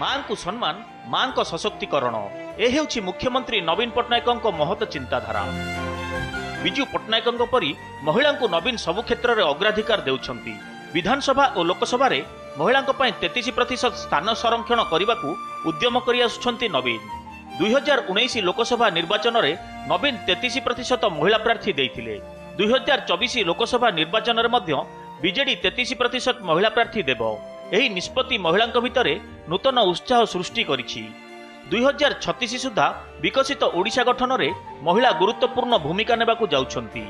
मां को सम्मान मां को सशक्तिकरण ए हेउछि मुख्यमंत्री नवीन पट्टनायक महत चिंताधारा। विजु पट्टनायक परी महिला को नवीन सबु क्षेत्र में अग्राधिकार देउछंती। विधानसभा और लोकसभा रे महिला 33% स्थान संरक्षण करने को उद्यम कर आसुछंती नवीन। 2019 लोकसभा निर्वाचन में नवीन 33% महिला प्रार्थी देइथिले। 2024 लोकसभा निर्वाचन में बीजेडी 33% महिला प्रार्थी देव। एही निष्पत्ति महिला भितर नूतन उत्साह सृष्टि करिछि। 2036 सुधा विकसित ओडिशा गठन में महिला गुरुत्वपूर्ण भूमिका नेबाकू जाउछंती।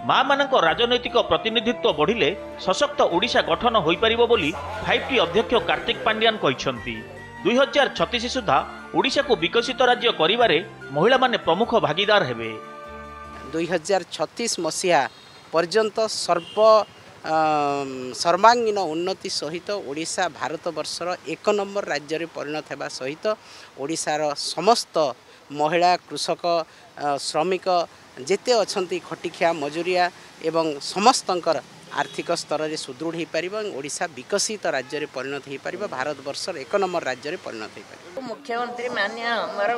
मां मानक राजनैतिक प्रतिनिधित्व बढ़िले सशक्त ओडिशा गठन होई परिबो बोली 5T अध्यक्ष कार्तिक पांड्यान कहिसंती। 2036 सुधा ओडिशा को विकसित राज्य करिबारे महिला माने प्रमुख भागीदार हेबे। 2036 मसीहा पर्यंत सर्वांगीन उन्नति सहित ओडिशा भारत वर्षर 1 नंबर राज्य परिणत होगा सहित ओडिशार समस्त महिला कृषक श्रमिक जेते अछंती खटिखिया मजूरिया एवं समस्तंकर आर्थिक स्तर में सुदृढ़ हो पार। ओडिशा विकसित राज्य परिणत हो पार, भारत वर्षर 1 नंबर राज्य परिणत हो पार। मुख्यमंत्री मान्य हमर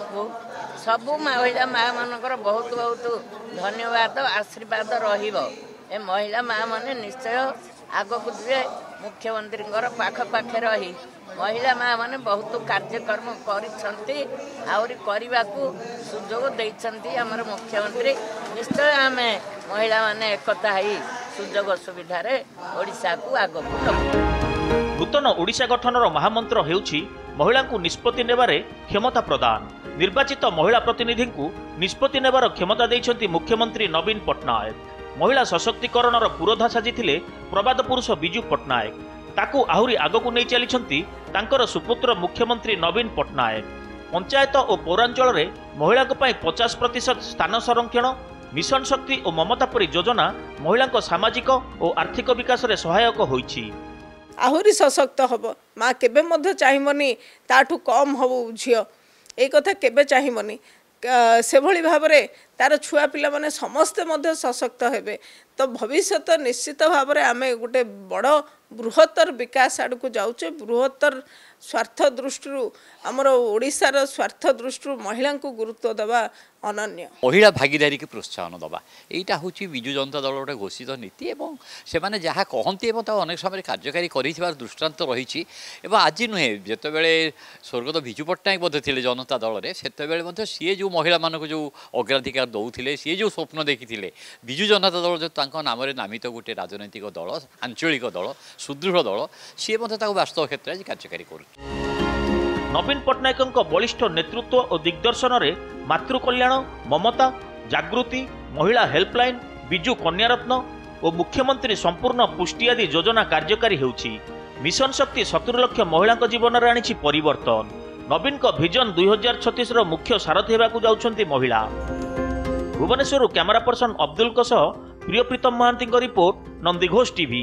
सबु महिला माँ मानकर बहुत बहुत धन्यवाद आशीर्वाद रहिबो। ए महिला माँ माने निश्चय आग को जे मुख्यमंत्री पाख पाखे रही महिला माँ माने बहुत कार्यक्रम करिसंती आउरी करबा को सुजोग दैछंती हमर मुख्यमंत्री। निश्चय आमे महिला माने एकता है सुजोग सुविधा रे ओडिशा को आग को। नूतन ओडिशा गठनर महामंत्र हेउछि महिला को निष्पत्ति नेबारे क्षमता प्रदान। निर्वाचित महिला प्रतिनिधि को निष्पत्ति नेबार क्षमता दैछंती मुख्यमंत्री नवीन पट्टनायक। महिला सशक्तिकरणर पुरोधा साजिथिले प्रबाद पुरुष विजु पट्टनायक। ताकू आहुरी आगकू नहीं चलीछंती तांकर सुपुत्र मुख्यमंत्री नवीन पट्टनायक। पंचायत और पौरांचल रे महिला 50% स्थान संरक्षण, मिशन शक्ति और ममता परी योजना महिला सामाजिक और आर्थिक विकास रे सहायक होईछि। आहुरी सशक्त हब माँ केबे मध्य चाहिबनी ताठू कम हबो झियो ए कथा केबे चाहिबनी। से भली भाव में तार छुआ पिला माने समस्ते मध्य सशक्त हेबे तो भविष्य निश्चित भाव में आमे गोटे बड़ बृहत्तर विकास आड़ को जाऊे। बृहत्तर स्वार्थ दृष्टि आमर ओडिशार स्वार्थ दृष्टि महिला को गुरुत्व देवा अनन्य। महिला भागीदारी के प्रोत्साहन दबा यहाँ हूँ विजु जनता दल गोटे घोषित नीति एवं से माने जहाँ कहती अनेक समय कार्यकारी कर दृष्टांत रही। आज नुहे जितेबले स्वर्गत विजु पट्टनायक बोधे थे जनता दल में से सी जो महिला मानक जो अग्राधिकार दौले सी जो स्वप्न देखी विजु जनता दल जो नाम नामित गोटे राजनैतिक दल आंचलिक दल सुदृढ़ दल सी वास्तव क्षेत्र में कार्यकारी कर। नवीन पट्टनायक बलिष्ठ नेतृत्व और दिग्दर्शन में मातृ कल्याण, ममता, जागृति, महिला हेल्पलाइन, विजु कन्यारत्न और मुख्यमंत्री संपूर्ण पुष्टि आदि योजना कार्यकारी होउछि। मिशन शक्ति 70 लाख महिला जीवन में आनी परिवर्तन। नवीन को विजन 2036 मुख्य सारथी होगाकू जाउछंती महिला। भुवनेश्वर कैमरा पर्सन अब्दुल प्रिय प्रीतम महांती रिपोर्ट, नंदीघोष टीवी।